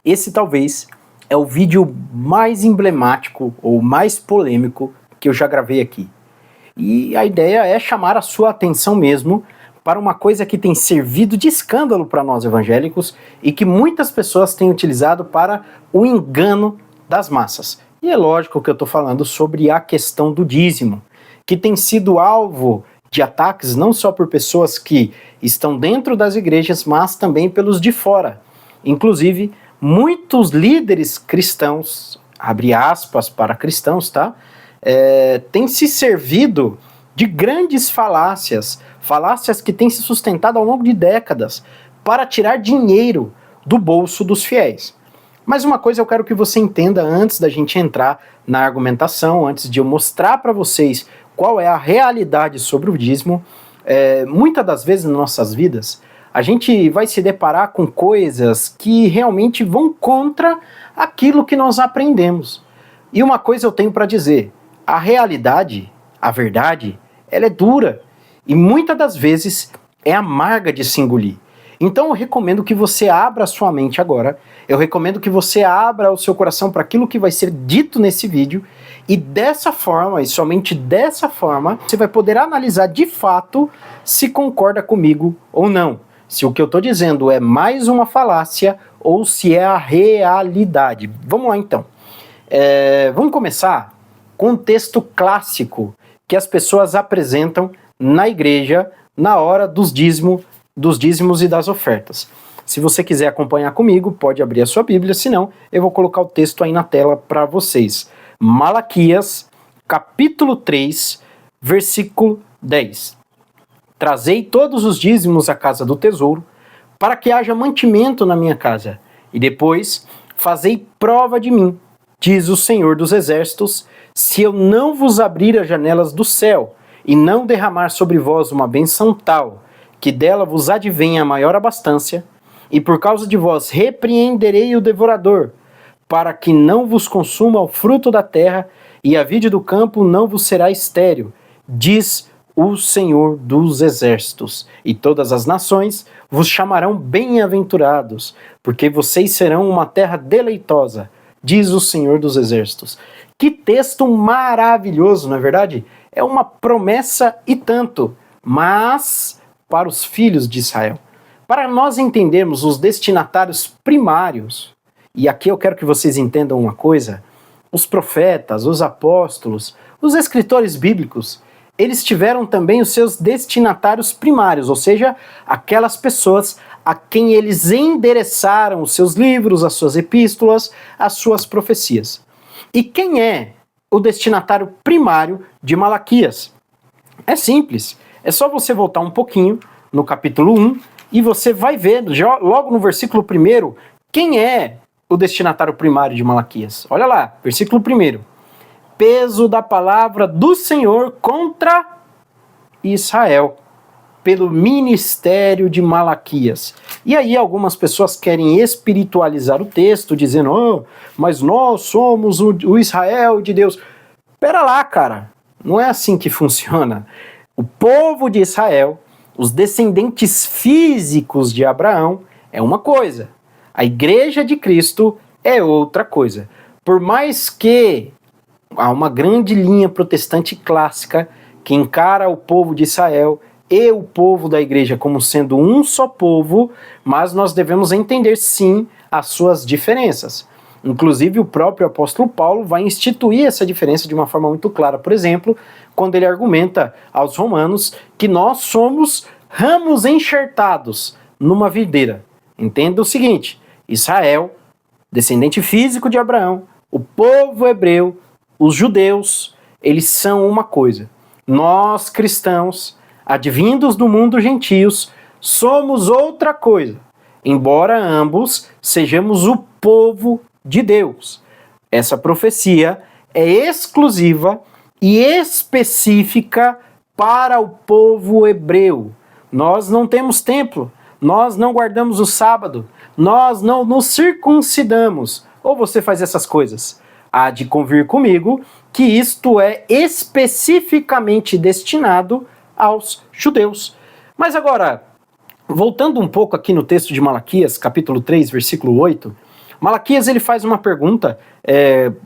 Esse talvez é o vídeo mais emblemático ou mais polêmico que eu já gravei aqui. E a ideia é chamar a sua atenção mesmo para uma coisa que tem servido de escândalo para nós evangélicos e que muitas pessoas têm utilizado para o engano das massas. E é lógico que eu estou falando sobre a questão do dízimo, que tem sido alvo de ataques não só por pessoas que estão dentro das igrejas, mas também pelos de fora. Inclusive, muitos líderes cristãos, abre aspas para cristãos, tá? Têm se servido de grandes falácias que têm se sustentado ao longo de décadas para tirar dinheiro do bolso dos fiéis. Mas uma coisa eu quero que você entenda antes da gente entrar na argumentação, antes de eu mostrar para vocês qual é a realidade sobre o dízimo. Muitas das vezes nas nossas vidas, a gente vai se deparar com coisas que realmente vão contra aquilo que nós aprendemos. E uma coisa eu tenho para dizer, a realidade, a verdade, ela é dura e muitas das vezes é amarga de se engolir. Então eu recomendo que você abra a sua mente agora, eu recomendo que você abra o seu coração para aquilo que vai ser dito nesse vídeo e dessa forma, e somente dessa forma, você vai poder analisar de fato se concorda comigo ou não. Se o que eu estou dizendo é mais uma falácia ou se é a realidade. Vamos lá então. Vamos começar com um texto clássico que as pessoas apresentam na igreja na hora dos dízimos e das ofertas. Se você quiser acompanhar comigo, pode abrir a sua Bíblia, senão eu vou colocar o texto aí na tela para vocês. Malaquias, capítulo 3, versículo 10. Trazei todos os dízimos à casa do tesouro, para que haja mantimento na minha casa, e depois fazei prova de mim, diz o Senhor dos Exércitos, se eu não vos abrir as janelas do céu, e não derramar sobre vós uma bênção tal, que dela vos advenha a maior abastança, e por causa de vós repreenderei o devorador, para que não vos consuma o fruto da terra, e a vide do campo não vos será estéril, diz o Senhor dos Exércitos. E todas as nações vos chamarão bem-aventurados, porque vocês serão uma terra deleitosa, diz o Senhor dos Exércitos. Que texto maravilhoso, não é verdade? É uma promessa e tanto, mas para os filhos de Israel. Para nós entendermos os destinatários primários, e aqui eu quero que vocês entendam uma coisa, os profetas, os apóstolos, os escritores bíblicos, eles tiveram também os seus destinatários primários, ou seja, aquelas pessoas a quem eles endereçaram os seus livros, as suas epístolas, as suas profecias. E quem é o destinatário primário de Malaquias? É simples, é só você voltar um pouquinho no capítulo 1 e você vai ver, logo no versículo 1, quem é o destinatário primário de Malaquias. Olha lá, versículo 1. Peso da palavra do Senhor contra Israel, pelo ministério de Malaquias. E aí algumas pessoas querem espiritualizar o texto, dizendo, mas nós somos o Israel de Deus. Pera lá, cara, não é assim que funciona. O povo de Israel, os descendentes físicos de Abraão, é uma coisa. A igreja de Cristo é outra coisa. Por mais que há uma grande linha protestante clássica que encara o povo de Israel e o povo da igreja como sendo um só povo, mas nós devemos entender sim as suas diferenças. Inclusive o próprio apóstolo Paulo vai instituir essa diferença de uma forma muito clara, por exemplo, quando ele argumenta aos romanos que nós somos ramos enxertados numa videira. Entenda o seguinte, Israel, descendente físico de Abraão, o povo hebreu, os judeus, eles são uma coisa. Nós, cristãos, advindos do mundo gentios, somos outra coisa, embora ambos sejamos o povo de Deus. Essa profecia é exclusiva e específica para o povo hebreu. Nós não temos templo, nós não guardamos o sábado, nós não nos circuncidamos. Ou você faz essas coisas? Há de convir comigo que isto é especificamente destinado aos judeus. Mas agora, voltando um pouco aqui no texto de Malaquias, capítulo 3, versículo 8, Malaquias ele faz uma pergunta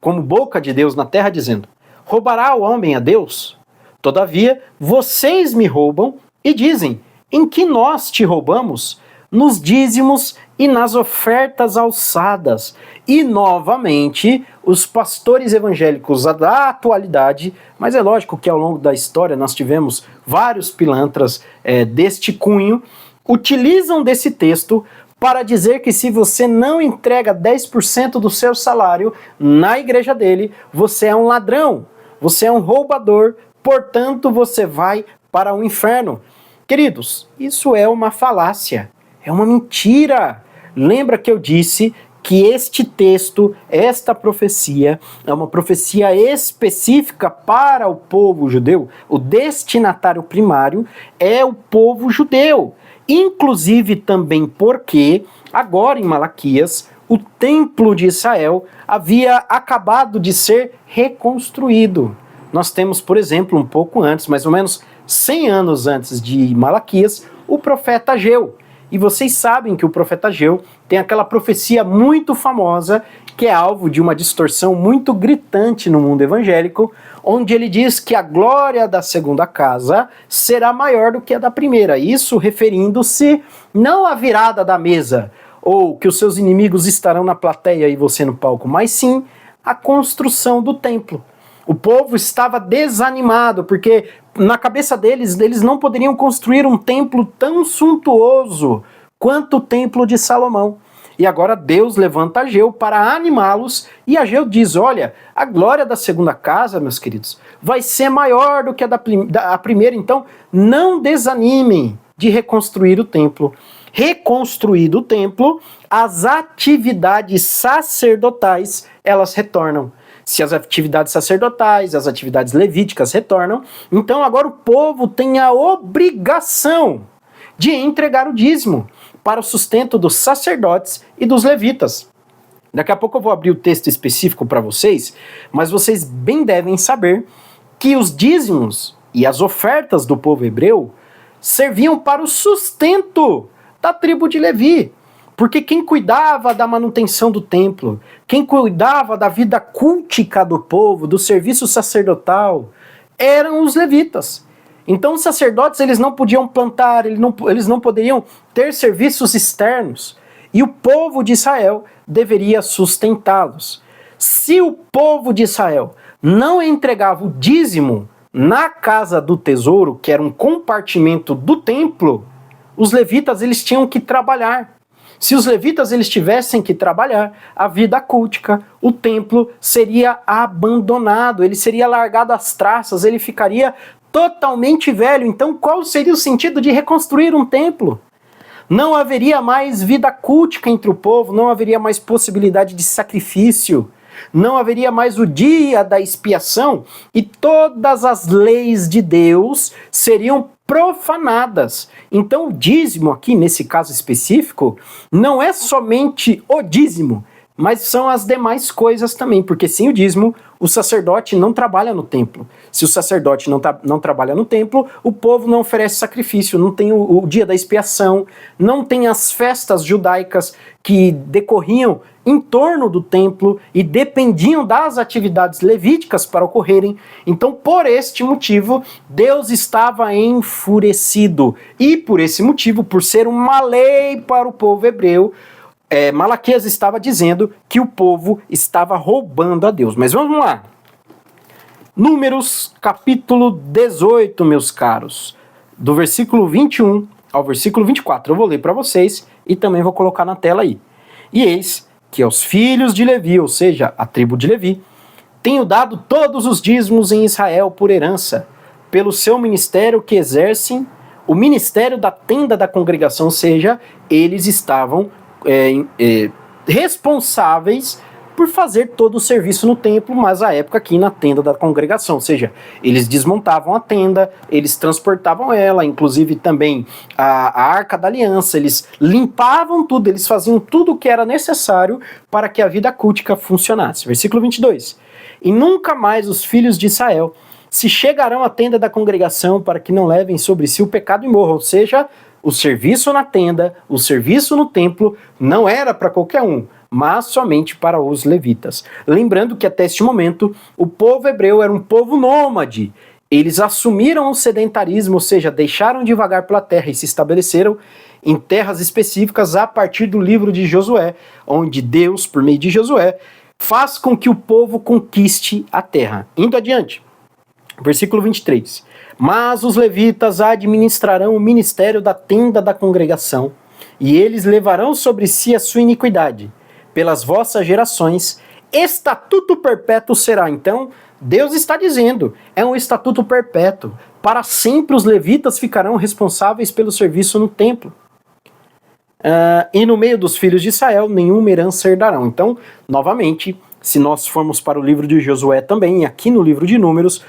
como boca de Deus na terra, dizendo: roubará o homem a Deus? Todavia, vocês me roubam e dizem: em que nós te roubamos? Nos dízimos e nas ofertas alçadas. E, novamente, os pastores evangélicos da atualidade, mas é lógico que ao longo da história nós tivemos vários pilantras deste cunho, utilizam desse texto para dizer que se você não entrega 10% do seu salário na igreja dele, você é um ladrão, você é um roubador, portanto você vai para o inferno. Queridos, isso é uma falácia, é uma mentira. Lembra que eu disse que este texto, esta profecia, é uma profecia específica para o povo judeu? O destinatário primário é o povo judeu. Inclusive também porque, agora em Malaquias, o templo de Israel havia acabado de ser reconstruído. Nós temos, por exemplo, um pouco antes, mais ou menos 100 anos antes de Malaquias, o profeta Ageu. E vocês sabem que o profeta Ageu tem aquela profecia muito famosa, que é alvo de uma distorção muito gritante no mundo evangélico, onde ele diz que a glória da segunda casa será maior do que a da primeira. Isso referindo-se não à virada da mesa, ou que os seus inimigos estarão na plateia e você no palco, mas sim à construção do templo. O povo estava desanimado, porque na cabeça deles, eles não poderiam construir um templo tão suntuoso quanto o templo de Salomão. E agora Deus levanta Ageu para animá-los, e Ageu diz: olha, a glória da segunda casa, meus queridos, vai ser maior do que a da primeira, então não desanimem de reconstruir o templo. Reconstruído o templo, as atividades sacerdotais, elas retornam. Se as atividades sacerdotais, as atividades levíticas retornam, então agora o povo tem a obrigação de entregar o dízimo para o sustento dos sacerdotes e dos levitas. Daqui a pouco eu vou abrir o texto específico para vocês, mas vocês bem devem saber que os dízimos e as ofertas do povo hebreu serviam para o sustento da tribo de Levi. Porque quem cuidava da manutenção do templo, quem cuidava da vida cultica do povo, do serviço sacerdotal, eram os levitas. Então os sacerdotes eles não podiam plantar, eles não poderiam ter serviços externos. E o povo de Israel deveria sustentá-los. Se o povo de Israel não entregava o dízimo na casa do tesouro, que era um compartimento do templo, os levitas eles tinham que trabalhar. Se os levitas eles tivessem que trabalhar, a vida cultica, o templo seria abandonado, ele seria largado às traças, ele ficaria totalmente velho. Então qual seria o sentido de reconstruir um templo? Não haveria mais vida cultica entre o povo, não haveria mais possibilidade de sacrifício, não haveria mais o dia da expiação e todas as leis de Deus seriam profanadas. Então o dízimo aqui, nesse caso específico, não é somente o dízimo, mas são as demais coisas também, porque sem o dízimo, o sacerdote não trabalha no templo. Se o sacerdote não trabalha no templo, o povo não oferece sacrifício, não tem o dia da expiação, não tem as festas judaicas que decorriam em torno do templo e dependiam das atividades levíticas para ocorrerem. Então, por este motivo, Deus estava enfurecido. E por esse motivo, por ser uma lei para o povo hebreu, Malaquias estava dizendo que o povo estava roubando a Deus. Mas vamos lá. Números capítulo 18, meus caros. Do versículo 21 ao versículo 24. Eu vou ler para vocês e também vou colocar na tela aí. E eis que aos filhos de Levi, ou seja, a tribo de Levi, tenho dado todos os dízimos em Israel por herança, pelo seu ministério que exercem, o ministério da tenda da congregação, ou seja, eles estavam responsáveis por fazer todo o serviço no templo, mas à época aqui na tenda da congregação, ou seja, eles desmontavam a tenda, eles transportavam ela, inclusive também a Arca da Aliança, eles limpavam tudo, eles faziam tudo o que era necessário para que a vida cultica funcionasse. Versículo 22. E nunca mais os filhos de Israel se chegarão à tenda da congregação para que não levem sobre si o pecado e morram, ou seja, o serviço na tenda, o serviço no templo não era para qualquer um, mas somente para os levitas. Lembrando que até este momento, o povo hebreu era um povo nômade. Eles assumiram o sedentarismo, ou seja, deixaram de vagar pela terra e se estabeleceram em terras específicas a partir do livro de Josué, onde Deus, por meio de Josué, faz com que o povo conquiste a terra. Indo adiante, versículo 23. Mas os levitas administrarão o ministério da tenda da congregação, e eles levarão sobre si a sua iniquidade. Pelas vossas gerações, estatuto perpétuo será. Então, Deus está dizendo, é um estatuto perpétuo. Para sempre os levitas ficarão responsáveis pelo serviço no templo. E no meio dos filhos de Israel, nenhuma herança herdarão. Então, novamente, se nós formos para o livro de Josué também, aqui no livro de Números,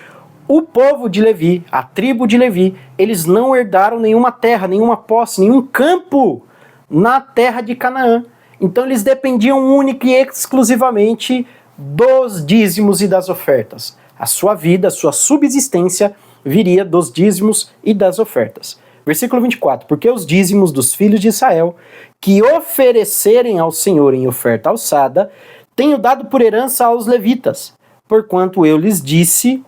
o povo de Levi, a tribo de Levi, eles não herdaram nenhuma terra, nenhuma posse, nenhum campo na terra de Canaã. Então eles dependiam única e exclusivamente dos dízimos e das ofertas. A sua vida, a sua subsistência viria dos dízimos e das ofertas. Versículo 24. Porque os dízimos dos filhos de Israel, que oferecerem ao Senhor em oferta alçada, tenho dado por herança aos levitas, porquanto eu lhes disse,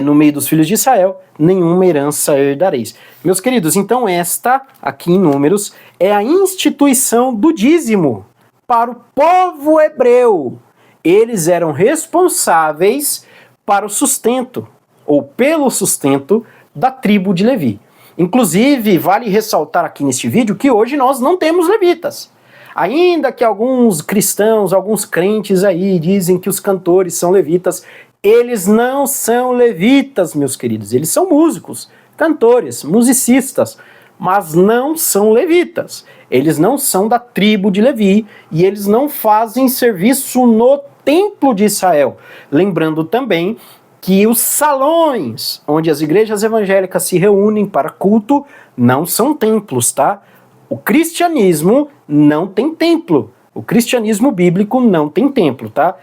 no meio dos filhos de Israel, nenhuma herança herdareis. Meus queridos, então esta, aqui em Números, é a instituição do dízimo para o povo hebreu. Eles eram responsáveis para o sustento, ou pelo sustento, da tribo de Levi. Inclusive, vale ressaltar aqui neste vídeo que hoje nós não temos levitas. Ainda que alguns cristãos, alguns crentes aí dizem que os cantores são levitas, eles não são levitas, meus queridos. Eles são músicos, cantores, musicistas, mas não são levitas. Eles não são da tribo de Levi e eles não fazem serviço no templo de Israel. Lembrando também que os salões onde as igrejas evangélicas se reúnem para culto não são templos, tá? O cristianismo não tem templo. O cristianismo bíblico não tem templo, tá?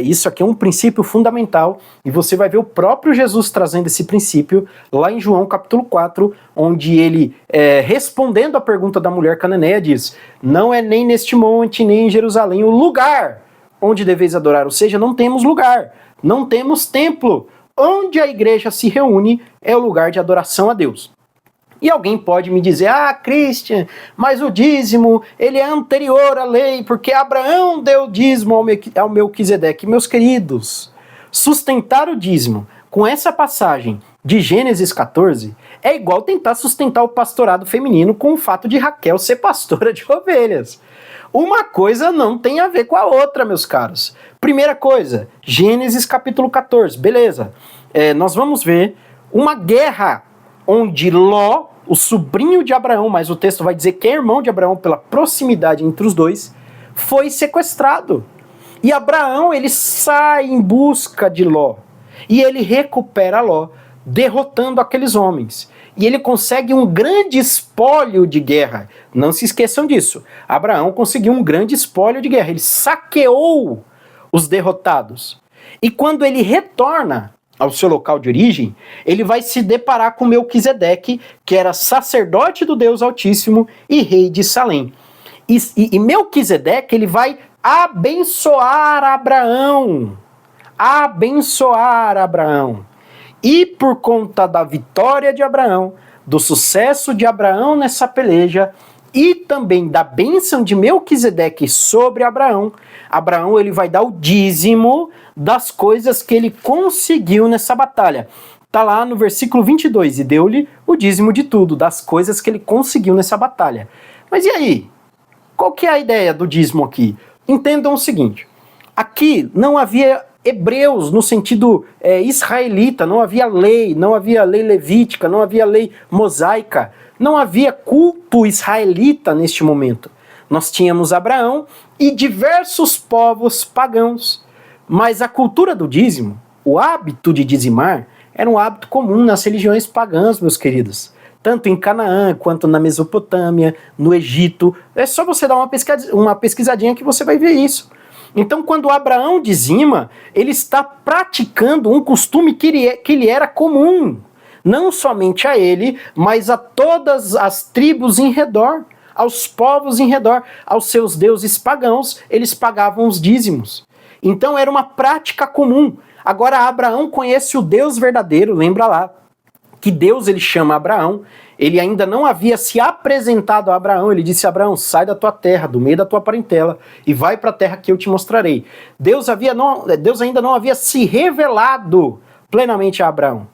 Isso aqui é um princípio fundamental e você vai ver o próprio Jesus trazendo esse princípio lá em João capítulo 4, onde ele, respondendo à pergunta da mulher cananeia, diz: não é nem neste monte, nem em Jerusalém o lugar onde deveis adorar, ou seja, não temos lugar, não temos templo. Onde a igreja se reúne é o lugar de adoração a Deus. E alguém pode me dizer: ah, Christian, mas o dízimo, ele é anterior à lei, porque Abraão deu dízimo ao Melquisedeque. Meus queridos, sustentar o dízimo com essa passagem de Gênesis 14 é igual tentar sustentar o pastorado feminino com o fato de Raquel ser pastora de ovelhas. Uma coisa não tem a ver com a outra, meus caros. Primeira coisa, Gênesis capítulo 14, beleza. Nós vamos ver uma guerra onde Ló, o sobrinho de Abraão, mas o texto vai dizer que é irmão de Abraão pela proximidade entre os dois, foi sequestrado. E Abraão, ele sai em busca de Ló. E ele recupera Ló, derrotando aqueles homens. E ele consegue um grande espólio de guerra. Não se esqueçam disso. Abraão conseguiu um grande espólio de guerra. Ele saqueou os derrotados. E quando ele retorna ao seu local de origem, ele vai se deparar com Melquisedeque, que era sacerdote do Deus Altíssimo e rei de Salém. E Melquisedeque, ele vai abençoar Abraão. Abençoar Abraão. E por conta da vitória de Abraão, do sucesso de Abraão nessa peleja, e também da bênção de Melquisedeque sobre Abraão, Abraão ele vai dar o dízimo das coisas que ele conseguiu nessa batalha. Tá lá no versículo 22, e deu-lhe o dízimo de tudo, das coisas que ele conseguiu nessa batalha. Mas e aí? Qual que é a ideia do dízimo aqui? Entendam o seguinte, aqui não havia hebreus no sentido israelita, não havia lei levítica, não havia lei mosaica, não havia culto israelita neste momento. Nós tínhamos Abraão e diversos povos pagãos. Mas a cultura do dízimo, o hábito de dizimar, era um hábito comum nas religiões pagãs, meus queridos. Tanto em Canaã, quanto na Mesopotâmia, no Egito. É só você dar uma pesquisadinha que você vai ver isso. Então, quando Abraão dizima, ele está praticando um costume que lhe era comum. Não somente a ele, mas a todas as tribos em redor. aos povos em redor, aos seus deuses pagãos, eles pagavam os dízimos. Então era uma prática comum. Agora Abraão conhece o Deus verdadeiro, lembra lá, que Deus ele chama Abraão, ele ainda não havia se apresentado a Abraão, ele disse a Abraão, sai da tua terra, do meio da tua parentela, e vai para a terra que eu te mostrarei. Deus ainda não havia se revelado plenamente a Abraão.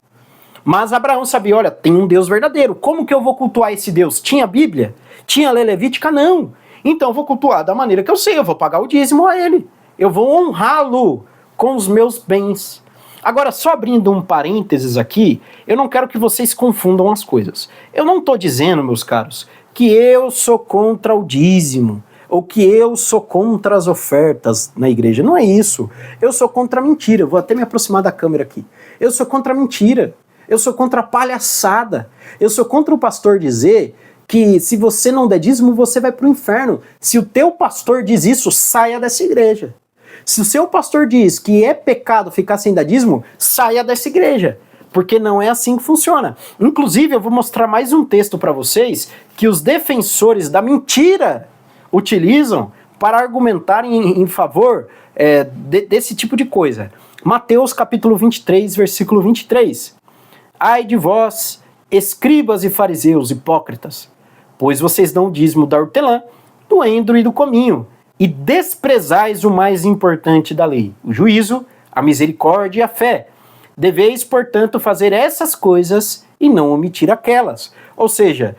Mas Abraão sabia, olha, tem um Deus verdadeiro, como que eu vou cultuar esse Deus? Tinha Bíblia? Tinha lei levítica? Não. Então eu vou cultuar da maneira que eu sei, eu vou pagar o dízimo a ele, eu vou honrá-lo com os meus bens. Agora, só abrindo um parênteses aqui, eu não quero que vocês confundam as coisas. Eu não estou dizendo, meus caros, que eu sou contra o dízimo, ou que eu sou contra as ofertas na igreja. Não é isso. Eu sou contra a mentira. Eu vou até me aproximar da câmera aqui. Eu sou contra a mentira. Eu sou contra a palhaçada. Eu sou contra o pastor dizer que se você não der dízimo, você vai para o inferno. Se o teu pastor diz isso, saia dessa igreja. Se o seu pastor diz que é pecado ficar sem dar dízimo, saia dessa igreja, porque não é assim que funciona. Inclusive, eu vou mostrar mais um texto para vocês que os defensores da mentira utilizam para argumentar em favor desse tipo de coisa. Mateus capítulo 23, versículo 23. Ai de vós, escribas e fariseus hipócritas, pois vocês dão o dízimo da hortelã, do endro e do cominho, e desprezais o mais importante da lei, o juízo, a misericórdia e a fé. Deveis, portanto, fazer essas coisas e não omitir aquelas. Ou seja,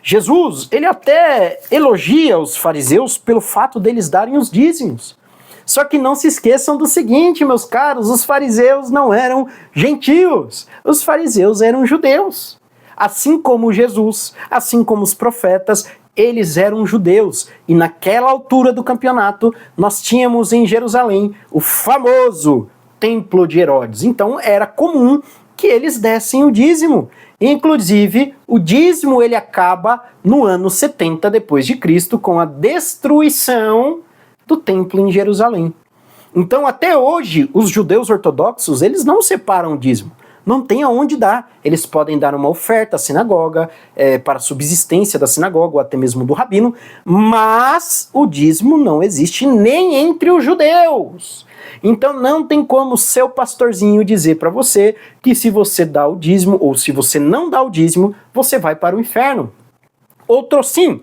Jesus, ele até elogia os fariseus pelo fato deles darem os dízimos. Só que não se esqueçam do seguinte, meus caros, os fariseus não eram gentios, os fariseus eram judeus. Assim como Jesus, assim como os profetas, eles eram judeus, e naquela altura do campeonato, nós tínhamos em Jerusalém o famoso Templo de Herodes. Então era comum que eles dessem o dízimo. Inclusive, o dízimo ele acaba no ano 70 depois de Cristo, com a destruição do templo em Jerusalém. Então até hoje, os judeus ortodoxos, eles não separam o dízimo. Não tem aonde dar. Eles podem dar uma oferta à sinagoga, para a subsistência da sinagoga, ou até mesmo do rabino, mas o dízimo não existe nem entre os judeus. Então não tem como seu pastorzinho dizer para você que se você dá o dízimo, ou se você não dá o dízimo, você vai para o inferno. Outro sim.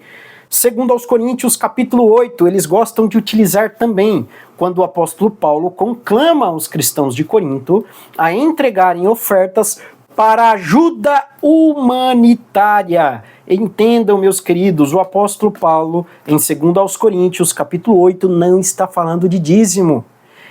Segundo aos Coríntios, capítulo 8, eles gostam de utilizar também, quando o apóstolo Paulo conclama os cristãos de Corinto a entregarem ofertas para ajuda humanitária. Entendam, meus queridos, o apóstolo Paulo, em 2 aos Coríntios, capítulo 8, não está falando de dízimo.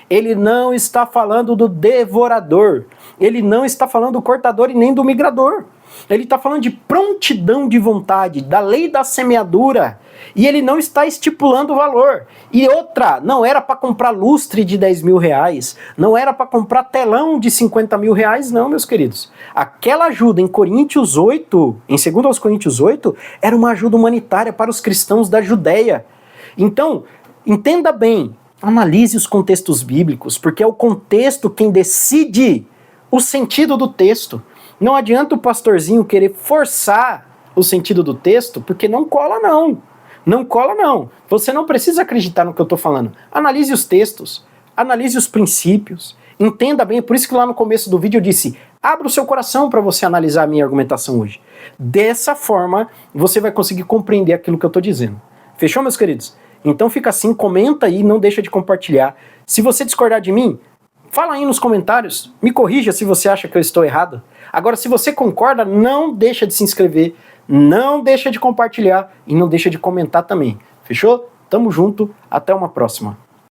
Ele não está falando do devorador. Ele não está falando do cortador e nem do migrador. Ele está falando de prontidão de vontade, da lei da semeadura, e ele não está estipulando o valor. E outra, não era para comprar lustre de 10 mil reais, não era para comprar telão de 50 mil reais, não, meus queridos. Aquela ajuda em Coríntios 8, em 2 aos Coríntios 8, era uma ajuda humanitária para os cristãos da Judéia. Então, entenda bem, analise os contextos bíblicos, porque é o contexto quem decide o sentido do texto. Não adianta o pastorzinho querer forçar o sentido do texto, porque não cola não. Não cola não. Você não precisa acreditar no que eu estou falando. Analise os textos, analise os princípios, entenda bem. Por isso que lá no começo do vídeo eu disse, abra o seu coração para você analisar a minha argumentação hoje. Dessa forma, você vai conseguir compreender aquilo que eu estou dizendo. Fechou, meus queridos? Então fica assim, comenta aí, não deixa de compartilhar. Se você discordar de mim, fala aí nos comentários, me corrija se você acha que eu estou errado. Agora, se você concorda, não deixa de se inscrever, não deixa de compartilhar e não deixa de comentar também. Fechou? Tamo junto, até uma próxima.